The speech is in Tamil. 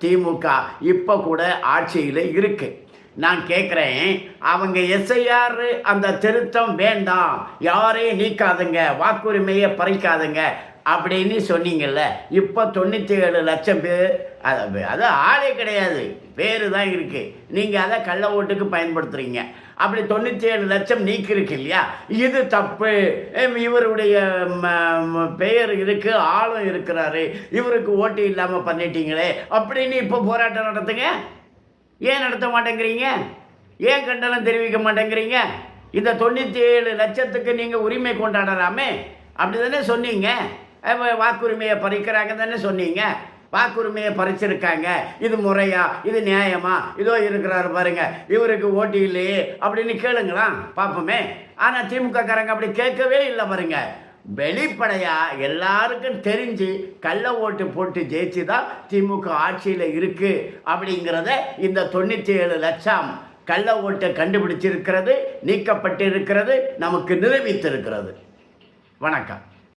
திமுக இப்போ கூட ஆட்சியில் இருக்கு. நான் கேட்குறேன், அவங்க எஸ்ஐஆர் அந்த திருத்தம் வேண்டாம், யாரையும் நீக்காதுங்க, வாக்குரிமையை பறிக்காதுங்க அப்படின்னு சொன்னீங்கல்ல. இப்போ 97 லட்சம் பேர், அது ஆளே கிடையாது, பேரு தான் இருக்குது. நீங்கள் அதை கள்ள ஓட்டுக்கு பயன்படுத்துகிறீங்க. அப்படி 97 லட்சம் நீக்கிருக்கு இல்லையா, இது தப்பு. இவருடைய பெயர் இருக்குது, ஆளும் இருக்கிறாரு, இவருக்கு ஓட்டு இல்லாமல் பண்ணிட்டீங்களே அப்படின்னு இப்போ போராட்டம் நடத்துங்க. ஏன் நடத்த மாட்டேங்கிறீங்க? ஏன் கண்டனம் தெரிவிக்க மாட்டேங்கிறீங்க? இந்த 97 லட்சத்துக்கு நீங்கள் உரிமை கொண்டாடலாமே, அப்படி தானே சொன்னீங்க. வாக்குரிமையை பறிக்கிறாங்க தானே சொன்னீங்க. வாக்குரிமையை பறிச்சிருக்காங்க, இது முறையா, இது நியாயமா, இதோ இருக்கிறாரு பாருங்க, இவருக்கு ஓட்டு இல்லையே அப்படின்னு கேளுங்களா பார்ப்போமே. ஆனால் திமுக காரங்க அப்படி கேட்கவே இல்லை பாருங்க. வெளிப்படையா எல்லாருக்கும் தெரிஞ்சு கள்ள ஓட்டு போட்டு ஜெயிச்சு தான் திமுக ஆட்சியில் இருக்கு அப்படிங்கிறத இந்த 97 லட்சம் கள்ள ஓட்டை கண்டுபிடிச்சிருக்கிறது, நீக்கப்பட்டிருக்கிறது, நமக்கு நிரூபித்திருக்கிறது. வணக்கம்.